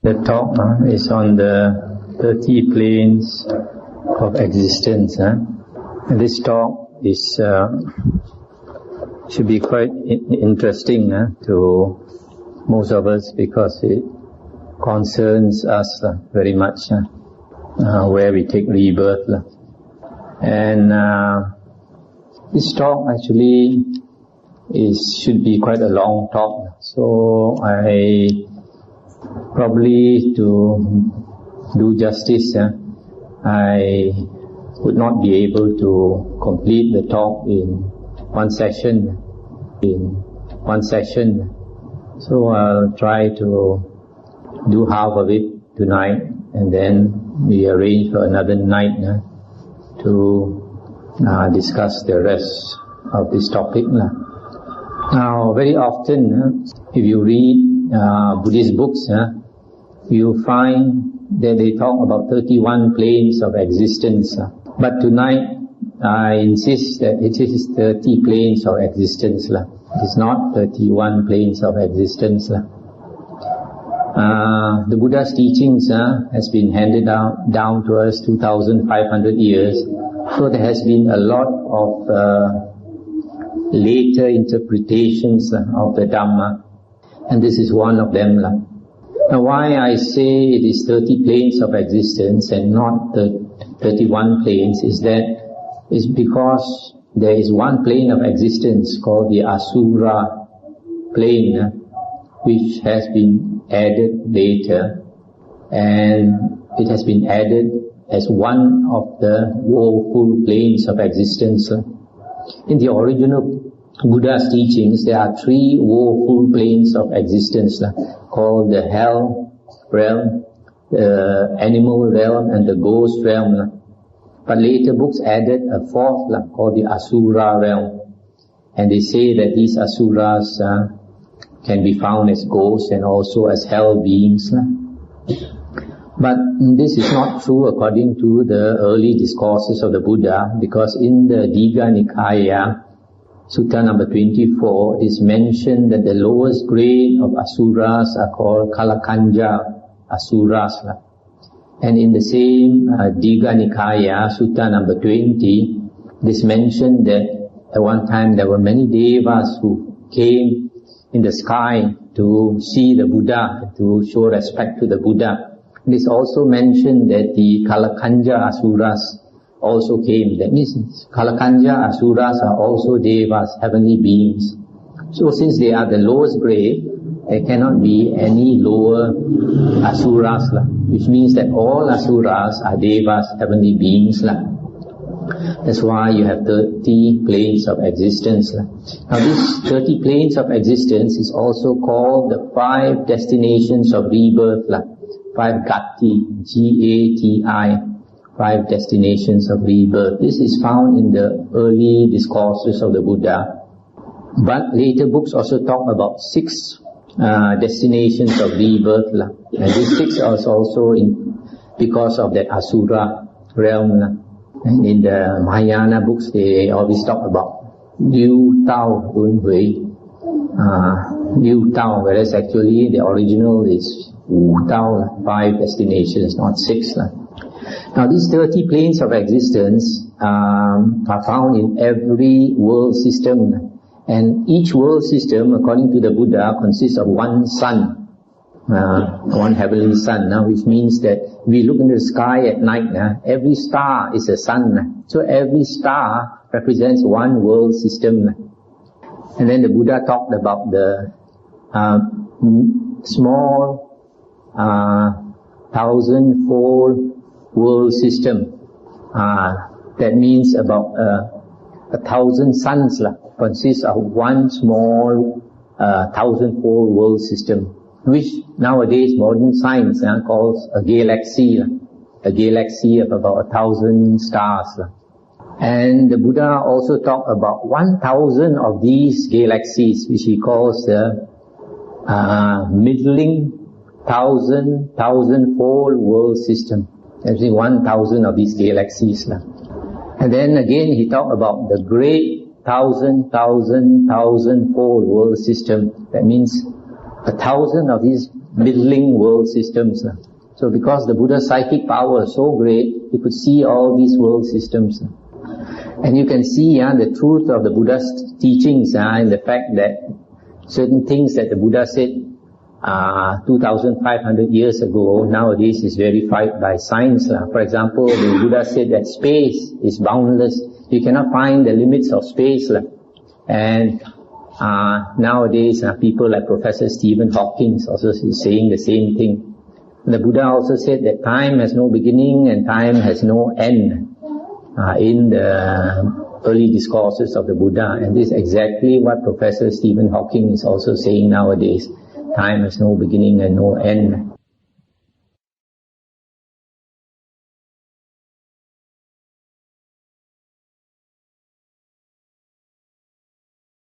The talk is on the 30 planes of existence. And this talk is should be quite interesting to most of us, because it concerns us very much, where we take rebirth. And this talk actually should be quite a long talk. So I probably, to do justice, I would not be able to complete the talk in one session. So I'll try to do half of it tonight, and then we arrange for another night to discuss the rest of this topic. Now, very often, if you read Buddhist books, you find that they talk about 31 planes of existence. But tonight, I insist that it is 30 planes of existence. It is not 31 planes of existence. The Buddha's teachings has been handed down to us 2,500 years. So there has been a lot of later interpretations of the Dhamma, and this is one of them. Now, why I say it is 30 planes of existence and not the 31 planes is because there is one plane of existence called the Asura plane, which has been added later, and it has been added as one of the woeful planes of existence. In the original Buddha's teachings, there are 3 woeful planes of existence called the hell realm, the animal realm, and the ghost realm. But later books added a 4th called the Asura realm. And they say that these Asuras can be found as ghosts and also as hell beings. But this is not true according to the early discourses of the Buddha, because in the Digha Nikaya, Sutta number 24, it is mentioned that the lowest grade of Asuras are called Kalakanja Asuras. And in the same Digha Nikaya, Sutta number 20, it is mentioned that at one time there were many devas who came in the sky to see the Buddha, to show respect to the Buddha. It is also mentioned that the Kalakanja Asuras also came. That means Kalakanja Asuras are also devas, heavenly beings. So since they are the lowest grade, there cannot be any lower Asuras, which means that all Asuras are devas, heavenly beings. That's why you have 30 planes of existence. Now these 30 planes of existence is also called the 5 destinations of rebirth, 5 Gati, G-A-T-I, 5 destinations of rebirth. This is found in the early discourses of the Buddha. But later books also talk about 6 destinations of rebirth. And these 6 are also because of that Asura realm. And in the Mahayana books, they always talk about Liu Tao Un Hui, Liu Tao, whereas actually the original is Wu Tao, 5 destinations, not 6. Now these 30 planes of existence are found in every world system, and each world system, according to the Buddha, consists of one sun. One heavenly sun, which means that we look into the sky at night, every star is a sun. So every star represents one world system. And then the Buddha talked about the small 1,000-fold world system. That means about 1,000 suns consists of one small 1,000-fold world system, which nowadays modern science calls a galaxy of about 1,000 stars. And the Buddha also talked about 1,000 of these galaxies, which he calls the middling 1,000-fold world system. There's 1,000 of these galaxies. And then again he talked about the great 1,000-fold world system. That means 1,000 of these middling world systems. So because the Buddha's psychic power is so great, he could see all these world systems. And you can see the truth of the Buddha's teachings in the fact that certain things that the Buddha said 2,500 years ago, nowadays is verified by science. For example, the Buddha said that space is boundless. You cannot find the limits of space. And nowadays, people like Professor Stephen Hawking also is saying the same thing. The Buddha also said that time has no beginning and time has no end in the early discourses of the Buddha. And this is exactly what Professor Stephen Hawking is also saying nowadays. Time has no beginning and no end.